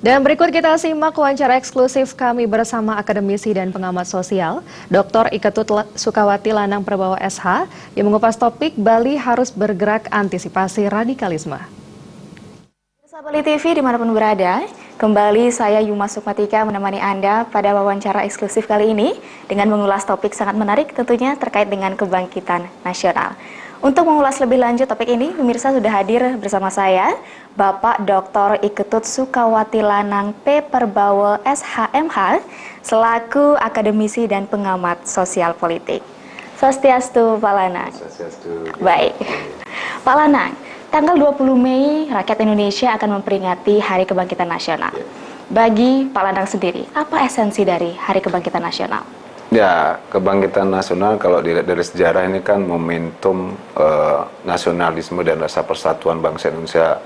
Dan berikut kita simak wawancara eksklusif kami bersama akademisi dan pengamat sosial, Dr. Iketut Sukawati Lanang Prabowo SH, yang mengupas topik Bali harus bergerak antisipasi radikalisme. Bali TV dimanapun berada, kembali saya Yuma Sukmatika menemani Anda pada wawancara eksklusif kali ini dengan mengulas topik sangat menarik tentunya terkait dengan kebangkitan nasional. Untuk mengulas lebih lanjut topik ini, pemirsa sudah hadir bersama saya, Bapak Dr. Iketut Sukawati Lanang P. Prabowo SHMH, selaku akademisi dan pengamat sosial politik. Swastiastu, Pak Lanang. Swastiastu. Baik. Pak Lanang, tanggal 20 Mei, rakyat Indonesia akan memperingati Hari Kebangkitan Nasional. Bagi Pak Lanang sendiri, apa esensi dari Hari Kebangkitan Nasional? Ya, kebangkitan nasional kalau dilihat dari sejarah ini kan momentum nasionalisme dan rasa persatuan bangsa Indonesia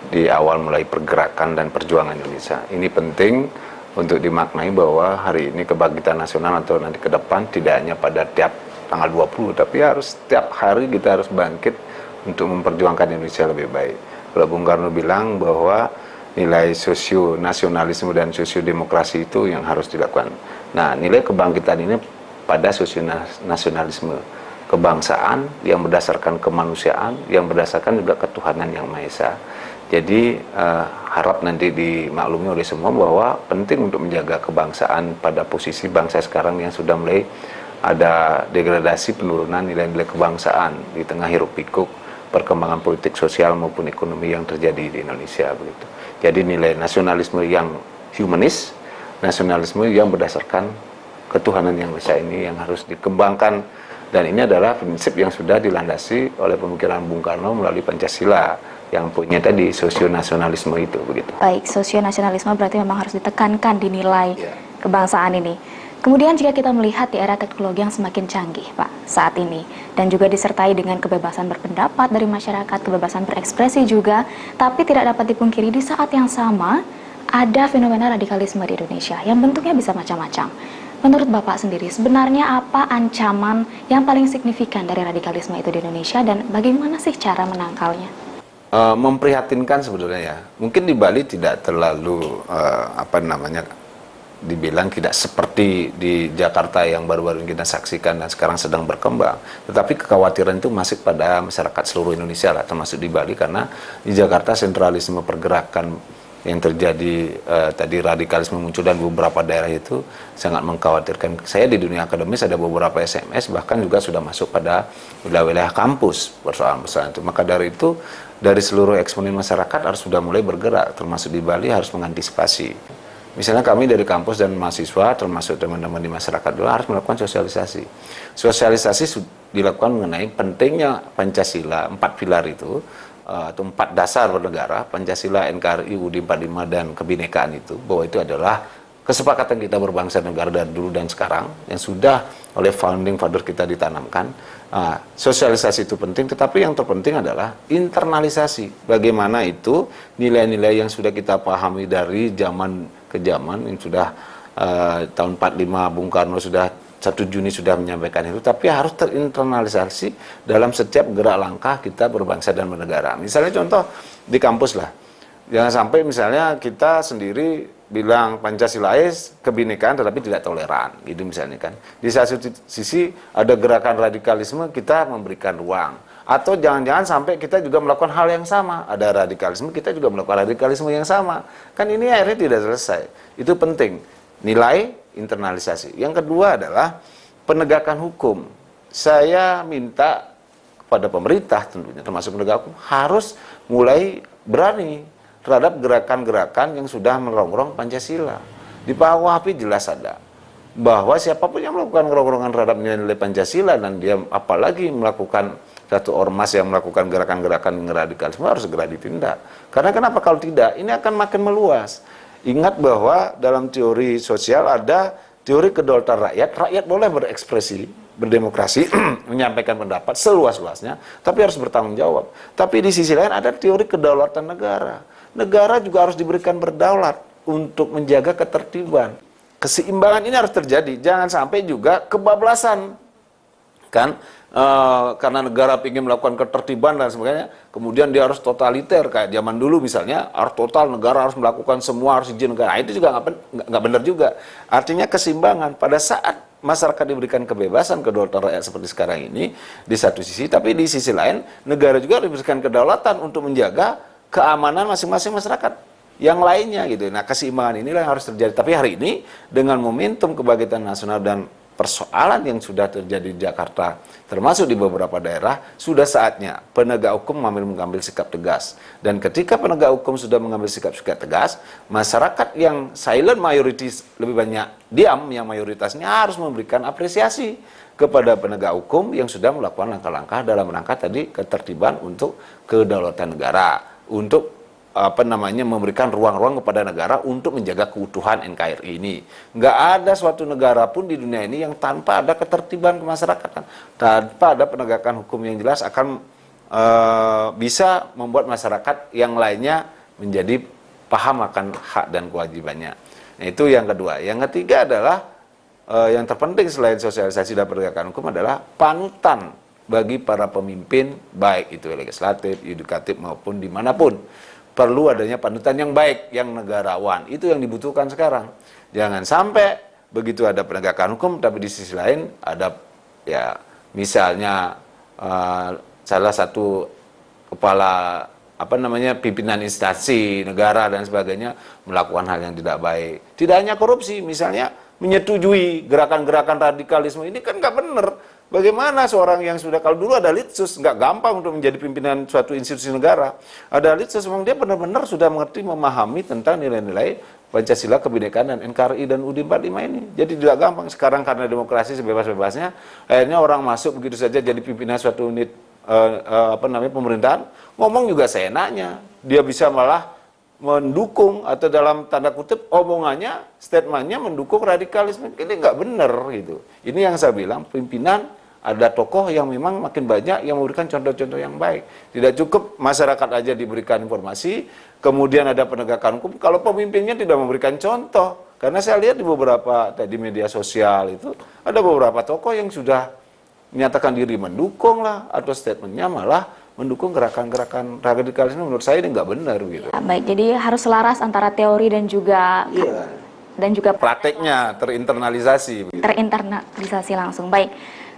di awal mulai pergerakan dan perjuangan Indonesia. Ini penting untuk dimaknai bahwa hari ini kebangkitan nasional atau nanti ke depan tidak hanya pada tiap tanggal 20, tapi harus setiap hari kita harus bangkit untuk memperjuangkan Indonesia lebih baik. Kalau Bung Karno bilang bahwa nilai sosio-nasionalisme dan sosio-demokrasi itu yang harus dilakukan. Nah, nilai kebangkitan ini pada sosio-nasionalisme, kebangsaan yang berdasarkan kemanusiaan, yang berdasarkan juga ketuhanan yang Maha Esa. Jadi, harap nanti dimaklumi oleh semua bahwa penting untuk menjaga kebangsaan pada posisi bangsa sekarang yang sudah mulai ada degradasi penurunan nilai-nilai kebangsaan di tengah hiruk-pikuk perkembangan politik sosial maupun ekonomi yang terjadi di Indonesia begitu. Jadi nilai nasionalisme yang humanis, nasionalisme yang berdasarkan ketuhanan yang Esa ini yang harus dikembangkan, dan ini adalah prinsip yang sudah dilandasi oleh pemikiran Bung Karno melalui Pancasila yang punya tadi sosionasionalisme itu begitu. Baik, sosionasionalisme berarti memang harus ditekankan di nilai kebangsaan ini. Kemudian jika kita melihat di era teknologi yang semakin canggih, Pak, saat ini, dan juga disertai dengan kebebasan berpendapat dari masyarakat, kebebasan berekspresi juga, tapi tidak dapat dipungkiri di saat yang sama, ada fenomena radikalisme di Indonesia yang bentuknya bisa macam-macam. Menurut Bapak sendiri, sebenarnya apa ancaman yang paling signifikan dari radikalisme itu di Indonesia dan bagaimana sih cara menangkalnya? Memprihatinkan sebetulnya ya. Mungkin di Bali tidak terlalu, dibilang tidak seperti di Jakarta yang baru-baru ini kita saksikan dan sekarang sedang berkembang. Tetapi kekhawatiran itu masih pada masyarakat seluruh Indonesia lah, termasuk di Bali, karena di Jakarta sentralisme pergerakan yang terjadi tadi radikalisme muncul dan beberapa daerah itu sangat mengkhawatirkan. Saya di dunia akademis ada beberapa SMS bahkan juga sudah masuk pada wilayah-wilayah kampus persoalan-persoalan itu. Maka dari itu dari seluruh eksponen masyarakat harus sudah mulai bergerak, termasuk di Bali harus mengantisipasi. Misalnya kami dari kampus dan mahasiswa, termasuk teman-teman di masyarakat juga harus melakukan sosialisasi. Sosialisasi dilakukan mengenai pentingnya Pancasila, 4 pilar itu, atau 4 dasar bernegara, Pancasila, NKRI, UUD 45, dan kebinekaan itu, bahwa itu adalah kesepakatan kita berbangsa dan negara dari dulu dan sekarang, yang sudah oleh founding father kita ditanamkan. Sosialisasi itu penting, tetapi yang terpenting adalah internalisasi. Bagaimana itu nilai-nilai yang sudah kita pahami dari zaman ke zaman, yang sudah tahun 45 Bung Karno sudah 1 Juni sudah menyampaikan itu, tapi harus terinternalisasi dalam setiap gerak langkah kita berbangsa dan bernegara. Misalnya contoh di kampus lah, jangan sampai misalnya kita sendiri bilang Pancasilais kebinekaan tetapi tidak toleran, gitu misalnya kan. Di satu sisi ada gerakan radikalisme, kita memberikan ruang. Atau jangan-jangan sampai kita juga melakukan hal yang sama, ada radikalisme, kita juga melakukan radikalisme yang sama. Kan ini akhirnya tidak selesai. Itu penting, nilai internalisasi. Yang kedua adalah penegakan hukum. Saya minta kepada pemerintah tentunya, termasuk penegak hukum, harus mulai berani terhadap gerakan-gerakan yang sudah merongrong Pancasila. Di KUHP jelas ada bahwa siapapun yang melakukan rongrongan terhadap nilai-nilai Pancasila dan dia apalagi melakukan satu ormas yang melakukan gerakan-gerakan radikalisme harus segera ditindak. Karena kenapa? Kalau tidak, ini akan makin meluas. Ingat bahwa dalam teori sosial ada teori kedaulatan rakyat. Rakyat boleh berekspresi, berdemokrasi, menyampaikan pendapat seluas-luasnya, tapi harus bertanggung jawab. Tapi di sisi lain ada teori kedaulatan negara. Negara juga harus diberikan berdaulat untuk menjaga ketertiban. Keseimbangan ini harus terjadi. Jangan sampai juga kebablasan. kan karena negara ingin melakukan ketertiban dan sebagainya, kemudian dia harus totaliter kayak zaman dulu misalnya, harus total negara harus melakukan semua, harus izin negara. Nah, itu juga nggak benar juga. Artinya keseimbangan pada saat masyarakat diberikan kebebasan kedaulatan rakyat seperti sekarang ini di satu sisi, tapi di sisi lain negara juga diberikan kedaulatan untuk menjaga keamanan masing-masing masyarakat yang lainnya gitu. Nah, keseimbangan inilah yang harus terjadi. Tapi hari ini dengan momentum kebangkitan nasional dan persoalan yang sudah terjadi di Jakarta, termasuk di beberapa daerah, sudah saatnya penegak hukum mengambil sikap tegas. Dan ketika penegak hukum sudah mengambil sikap tegas, masyarakat yang silent majorities lebih banyak diam, yang mayoritasnya harus memberikan apresiasi kepada penegak hukum yang sudah melakukan langkah-langkah dalam rangka tadi ketertiban untuk kedaulatan negara, untuk memberikan ruang-ruang kepada negara untuk menjaga keutuhan NKRI ini. Nggak ada suatu negara pun di dunia ini yang tanpa ada ketertiban kemasyarakatan, tanpa ada penegakan hukum yang jelas akan bisa membuat masyarakat yang lainnya menjadi paham akan hak dan kewajibannya. Nah, itu yang kedua. Yang ketiga adalah yang terpenting selain sosialisasi dan penegakan hukum adalah panutan bagi para pemimpin, baik itu legislatif, yudikatif maupun dimanapun. Perlu adanya panutan yang baik, yang negarawan. Itu yang dibutuhkan sekarang. Jangan sampai begitu ada penegakan hukum, tapi di sisi lain ada ya misalnya salah satu kepala pimpinan instansi negara dan sebagainya melakukan hal yang tidak baik. Tidak hanya korupsi, misalnya menyetujui gerakan-gerakan radikalisme ini kan nggak benar. Bagaimana seorang yang sudah, kalau dulu ada litsus, nggak gampang untuk menjadi pimpinan suatu institusi negara. Ada litsus, memang dia benar-benar sudah mengerti, memahami tentang nilai-nilai Pancasila, Kebinekaan, dan NKRI dan UUD 45 ini. Jadi tidak gampang. Sekarang karena demokrasi sebebas-bebasnya, akhirnya orang masuk begitu saja jadi pimpinan suatu unit pemerintahan, ngomong juga seenaknya. Dia bisa malah mendukung atau dalam tanda kutip omongannya, statementnya mendukung radikalisme. Ini nggak benar gitu. Ini yang saya bilang, pimpinan ada tokoh yang memang makin banyak yang memberikan contoh-contoh yang baik. Tidak cukup masyarakat aja diberikan informasi, kemudian ada penegakan hukum, kalau pemimpinnya tidak memberikan contoh. Karena saya lihat di beberapa di media sosial itu, ada beberapa tokoh yang sudah menyatakan diri mendukung lah, atau statementnya malah mendukung gerakan-gerakan radikalisme. Menurut saya ini nggak benar gitu. Ya, baik, jadi harus selaras antara teori dan juga prakteknya terinternalisasi. Terinternalisasi langsung. Baik.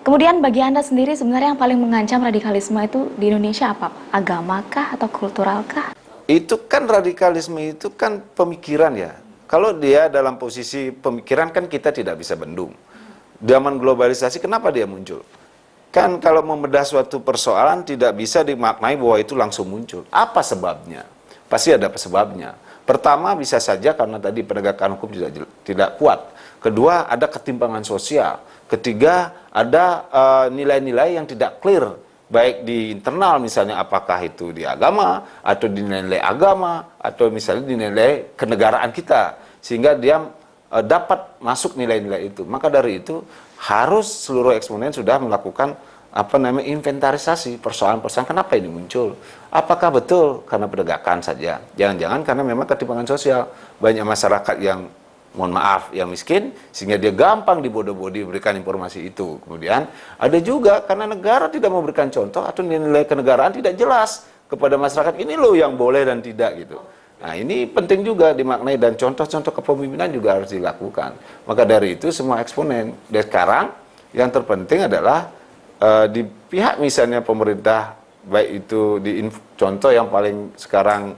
Kemudian bagi Anda sendiri sebenarnya yang paling mengancam radikalisme itu di Indonesia apa? Agamakah atau kulturalkah? Itu kan radikalisme itu kan pemikiran ya. Kalau dia dalam posisi pemikiran kan kita tidak bisa bendung. Zaman globalisasi kenapa dia muncul? Kan kalau membedah suatu persoalan tidak bisa dimaknai bahwa itu langsung muncul. Apa sebabnya? Pasti ada sebabnya. Pertama bisa saja karena tadi penegakan hukum tidak kuat. Kedua ada ketimpangan sosial. Ketiga ada nilai-nilai yang tidak clear. Baik di internal misalnya apakah itu di agama, atau di nilai agama, atau misalnya di nilai kenegaraan kita. Sehingga dia dapat masuk nilai-nilai itu. Maka dari itu harus seluruh eksponen sudah melakukan inventarisasi persoalan-persoalan kenapa ini muncul. Apakah betul karena penegakan saja? Jangan-jangan karena memang ketimpangan sosial. Banyak masyarakat yang mohon maaf yang miskin sehingga dia gampang dibodoh-bodohi berikan informasi itu. Kemudian ada juga karena negara tidak memberikan contoh atau nilai kenegaraan tidak jelas kepada masyarakat, ini loh yang boleh dan tidak gitu. Nah, ini penting juga dimaknai dan contoh-contoh kepemimpinan juga harus dilakukan. Maka dari itu semua eksponen. Dan sekarang yang terpenting adalah di pihak misalnya pemerintah, baik itu contoh yang paling sekarang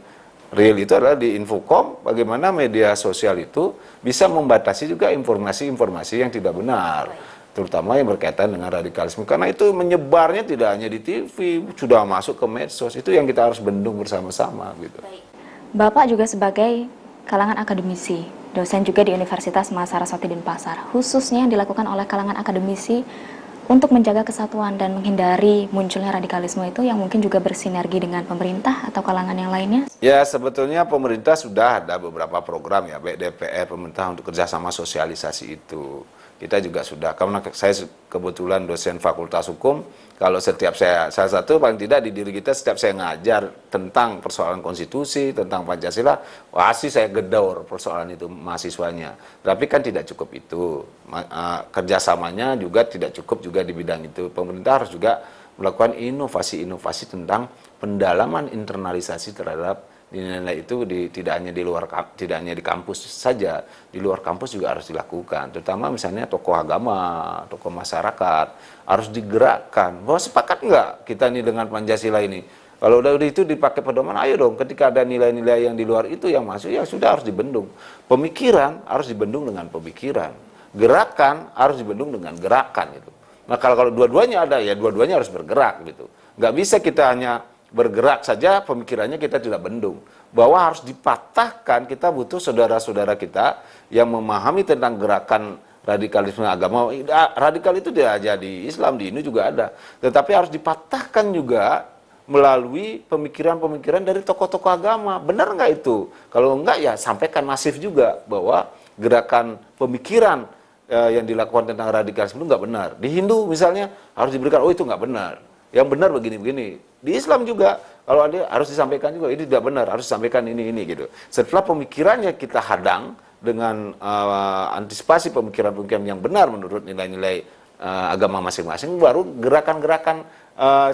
real itu adalah di Infocom, bagaimana media sosial itu bisa membatasi juga informasi-informasi yang tidak benar, terutama yang berkaitan dengan radikalisme. Karena itu menyebarnya tidak hanya di TV, sudah masuk ke medsos, itu yang kita harus bendung bersama-sama gitu. Bapak juga sebagai kalangan akademisi, dosen juga di Universitas Mahasiswa Denpasar, khususnya yang dilakukan oleh kalangan akademisi untuk menjaga kesatuan dan menghindari munculnya radikalisme itu yang mungkin juga bersinergi dengan pemerintah atau kalangan yang lainnya? Ya, sebetulnya pemerintah sudah ada beberapa program ya, baik DPR, pemerintah untuk kerjasama sosialisasi itu. kita juga sudah, karena saya kebetulan dosen Fakultas Hukum, kalau setiap salah satu paling tidak di diri kita setiap saya ngajar tentang persoalan konstitusi, tentang Pancasila, pasti saya gedor persoalan itu mahasiswanya. Tapi kan tidak cukup itu, kerjasamanya juga tidak cukup juga di bidang itu. Pemerintah harus juga melakukan inovasi-inovasi tentang pendalaman internalisasi terhadap nilai-nilai itu tidak hanya di kampus saja, di luar kampus juga harus dilakukan. Terutama misalnya tokoh agama, tokoh masyarakat harus digerakkan. Bahwa sepakat nggak kita nih dengan Pancasila ini? Kalau udah itu dipakai pedoman, ayo dong. Ketika ada nilai-nilai yang di luar itu yang masuk, ya sudah harus dibendung. Pemikiran harus dibendung dengan pemikiran. Gerakan harus dibendung dengan gerakan itu. Nah kalau dua-duanya ada, ya dua-duanya harus bergerak gitu. Nggak bisa kita hanya bergerak saja, pemikirannya kita tidak bendung. Bahwa harus dipatahkan, kita butuh saudara-saudara kita yang memahami tentang gerakan radikalisme agama. Radikal itu tidak aja di Islam, di ini juga ada. Tetapi harus dipatahkan juga melalui pemikiran-pemikiran dari tokoh-tokoh agama. Benar nggak itu? Kalau enggak, ya sampaikan masif juga bahwa gerakan pemikiran yang dilakukan tentang radikalisme itu nggak benar. Di Hindu misalnya harus diberikan, oh itu nggak benar. Yang benar begini-begini. Di Islam juga, kalau ada harus disampaikan juga, ini tidak benar, harus disampaikan ini gitu. Setelah pemikirannya kita hadang dengan antisipasi pemikiran-pemikiran yang benar menurut nilai-nilai agama masing-masing, baru gerakan-gerakan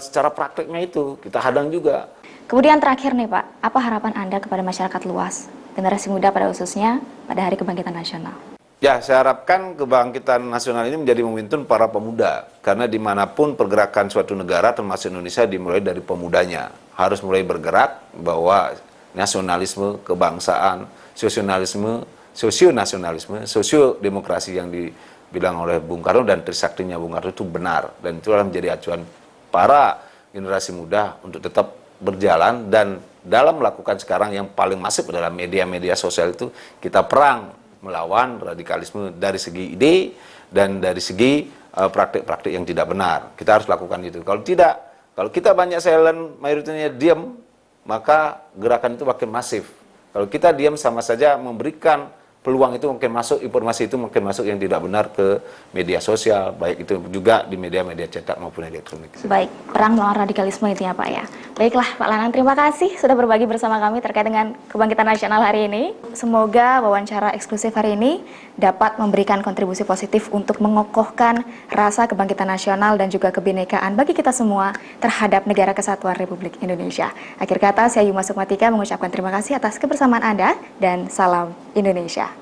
secara prakteknya itu kita hadang juga. Kemudian terakhir nih Pak, apa harapan Anda kepada masyarakat luas, generasi muda pada khususnya pada Hari Kebangkitan Nasional? Ya, saya harapkan kebangkitan nasional ini menjadi momentum para pemuda. Karena dimanapun pergerakan suatu negara, termasuk Indonesia, dimulai dari pemudanya. Harus mulai bergerak bahwa nasionalisme, kebangsaan, sosionasionalisme, sosiodemokrasi yang dibilang oleh Bung Karno dan trisaktinya Bung Karno itu benar. Dan itu adalah menjadi acuan para generasi muda untuk tetap berjalan. Dan dalam melakukan sekarang yang paling masif adalah media-media sosial itu, kita perang melawan radikalisme dari segi ide dan dari segi praktik-praktik yang tidak benar. Kita harus lakukan itu. Kalau tidak, kalau kita banyak silent, mayoritasnya diam, maka gerakan itu makin masif. Kalau kita diam sama saja memberikan peluang itu mungkin masuk, informasi itu mungkin masuk yang tidak benar ke media sosial, baik itu juga di media-media cetak maupun elektronik. Baik, perang melawan radikalisme itu ya Pak ya. Baiklah Pak Lanang, terima kasih sudah berbagi bersama kami terkait dengan Kebangkitan Nasional hari ini. Semoga wawancara eksklusif hari ini dapat memberikan kontribusi positif untuk mengokohkan rasa kebangkitan nasional dan juga kebinekaan bagi kita semua terhadap Negara Kesatuan Republik Indonesia. Akhir kata, saya Yuma Sukmatika mengucapkan terima kasih atas kebersamaan Anda dan salam Indonesia.